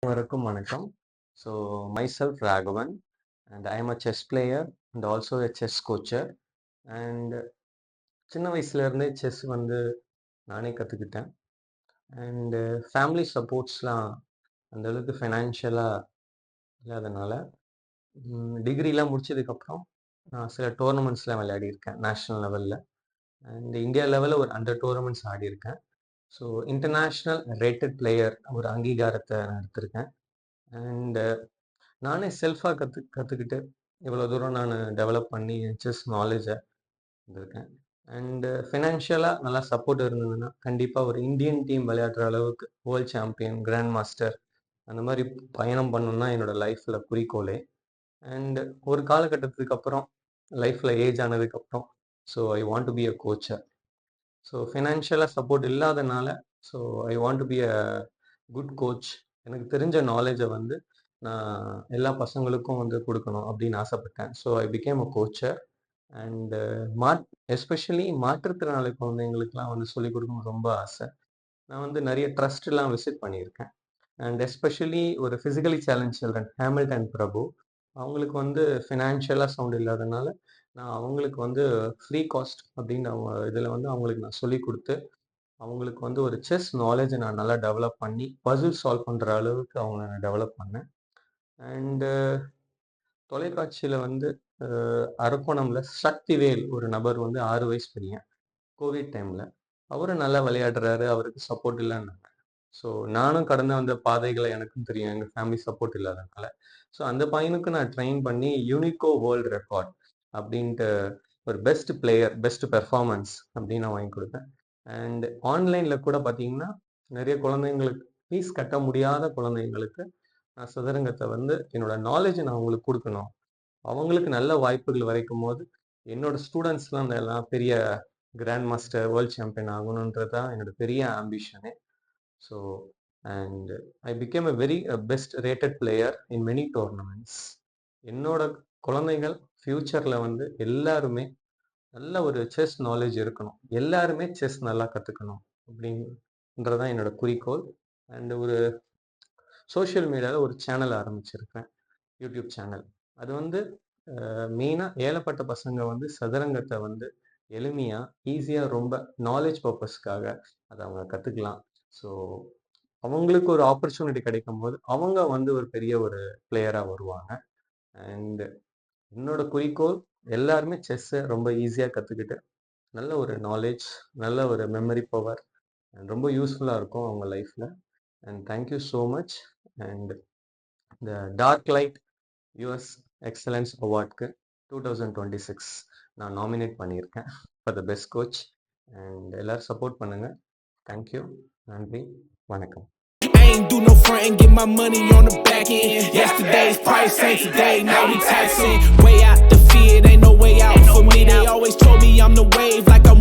அனைவருக்கும் வணக்கம். So myself Raghavan and I am a chess player and also a chess coacher. And சின்ன வயசுலேருந்தே chess வந்து நானே கற்றுக்கிட்டேன். அண்டு ஃபேமிலி சப்போர்ட்ஸ்லாம் அந்தளவுக்கு ஃபைனான்ஷியலாக இல்லாதனால டிகிரிலாம் முடிச்சதுக்கப்புறம் நான் சில டோர்னமெண்ட்ஸ்லாம் விளையாடியிருக்கேன் நேஷ்னல் லெவலில். அண்ட் இந்தியா லெவலில் ஒரு 100 டோர்னமெண்ட்ஸ் ஆடியிருக்கேன். ஸோ இன்டர்நேஷ்னல் ரேட்டட் பிளேயர் ஒரு அங்கீகாரத்தை நான் எடுத்திருக்கேன். அண்டு நானே செல்ஃபாக கற்றுக்கிட்டு இவ்வளோ தூரம் நான் டெவலப் பண்ணி செஸ் நாலேஜை வந்திருக்கேன். அண்டு ஃபினான்ஷியலாக நல்லா சப்போர்ட் இருந்ததுன்னா கண்டிப்பாக ஒரு இந்தியன் டீம் விளையாடுற அளவுக்கு வேர்ல்ட் சாம்பியன், கிராண்ட் மாஸ்டர் அந்த மாதிரி பயணம் பண்ணணும்னா என்னோடய லைஃப்பில் குறிக்கோளே. அண்டு ஒரு காலகட்டத்துக்கு அப்புறம் லைஃப்பில் ஏஜ் ஆனதுக்கப்புறம் so I want to be a Kochhar. So ஃபினான்ஷியலாக சப்போர்ட் இல்லாதனால so I want to be a good coach. எனக்கு தெரிஞ்ச நாலேஜை வந்து நான் எல்லா பசங்களுக்கும் வந்து கொடுக்கணும் அப்படின்னு ஆசைப்பட்டேன். So I became a Kochhar. And especially மாற்றுத்திறனாளி குழந்தைங்களுக்குலாம் வந்து சொல்லிக் கொடுக்கணும்னு ரொம்ப ஆசை. நான் வந்து நிறைய ட்ரஸ்ட்லாம் விசிட் பண்ணியிருக்கேன். அண்ட் எஸ்பெஷலி ஒரு ஃபிசிக்கலி சேலஞ்ச் சில்ட்ரன் ஹேமில்டன் பிரபு அவங்களுக்கு வந்து ஃபினான்ஷியலாக சவுண்ட் இல்லாதனால நான் அவங்களுக்கு வந்து ஃப்ரீ காஸ்ட் அப்படின்னு அவங்க இதில் வந்து அவங்களுக்கு நான் சொல்லி கொடுத்து அவங்களுக்கு வந்து ஒரு செஸ் நாலேஜை நான் நல்லா டெவலப் பண்ணி பசில் சால்வ் பண்ணுற அளவுக்கு அவங்கள நான் டெவலப் பண்ணேன். அண்டு தொலைக்காட்சியில் வந்து அரக்கோணம்ல சக்திவேல் ஒரு நபர் வந்து 6 வயசு பையன் கோவிட் டைமில் அவரும் நல்லா விளையாடுறாரு, அவருக்கு சப்போர்ட் இல்லைன்னாங்க. ஸோ நானும் கடந்து வந்த பாதைகளை எனக்கும் தெரியும், எங்கள் ஃபேமிலி சப்போர்ட் இல்லாதனால. ஸோ அந்த பையனுக்கு நான் ட்ரெயின் பண்ணி யூனிகோ வேர்ல்டு ரெக்கார்ட் அப்படின்ட்டு ஒரு பெஸ்ட் பிளேயர் பெஸ்ட் பெர்ஃபார்மன்ஸ் அப்படின்னு நான் வாங்கி கொடுத்தேன். அண்ட் ஆன்லைனில் கூட பார்த்தீங்கன்னா நிறைய குழந்தைங்களுக்கு ஃபீஸ் கட்ட முடியாத குழந்தைங்களுக்கு நான் சதுரங்கத்தை வந்து என்னோட நாலேஜை நான் அவங்களுக்கு கொடுக்கணும், அவங்களுக்கு நல்ல வாய்ப்புகள் வரைக்கும் போது என்னோட ஸ்டூடெண்ட்ஸ்லாம் எல்லாம் பெரிய கிராண்ட் மாஸ்டர் வேர்ல்ட் சாம்பியன் ஆகணுன்றது தான் என்னோட பெரிய ஆம்பிஷனே. So and I became a very best rated player in many tournaments. என்னோட குழந்தைகள் ஃப்யூச்சரில் வந்து எல்லாருமே நல்ல ஒரு செஸ் நாலேஜ் இருக்கணும், எல்லாருமே செஸ் நல்லா கற்றுக்கணும் அப்படின்றதான் என்னோட குறிக்கோள். அண்டு ஒரு சோஷியல் மீடியாவில் ஒரு சேனல் ஆரம்பிச்சிருக்கேன், யூடியூப் சேனல். அது வந்து மெயினாக ஏழப்பட்ட பசங்க வந்து சதுரங்கத்தை வந்து எளிமையாக ஈஸியாக ரொம்ப நாலேஜ் பர்பஸ்க்காக அதை அவங்க கற்றுக்கலாம். ஸோ அவங்களுக்கு ஒரு ஆப்பர்ச்சுனிட்டி கிடைக்கும் போது அவங்க வந்து ஒரு பெரிய ஒரு பிளேயராக வருவாங்க. அண்டு என்னோட குறிக்கோள் எல்லாருமே செஸ்ஸை ரொம்ப ஈஸியாக கற்றுக்கிட்டு நல்ல ஒரு நாலேஜ், நல்ல ஒரு மெமரி பவர் அண்ட் ரொம்ப யூஸ்ஃபுல்லாக இருக்கும் அவங்க லைஃப்பில். And thank you so much. And இந்த டார்க் லைட் யூஎஸ் எக்ஸலன்ஸ் அவார்டுக்கு 2026 நான் நாமினேட் பண்ணியிருக்கேன் for the best coach. And எல்லோரும் சப்போர்ட் பண்ணுங்கள். தேங்க்யூ, நன்றி, வணக்கம். I ain't do no front and get my money on the back end. Yesterday's price ain't today, now we taxing. Way out the fear, ain't no way out for me. They always told me I'm the wave,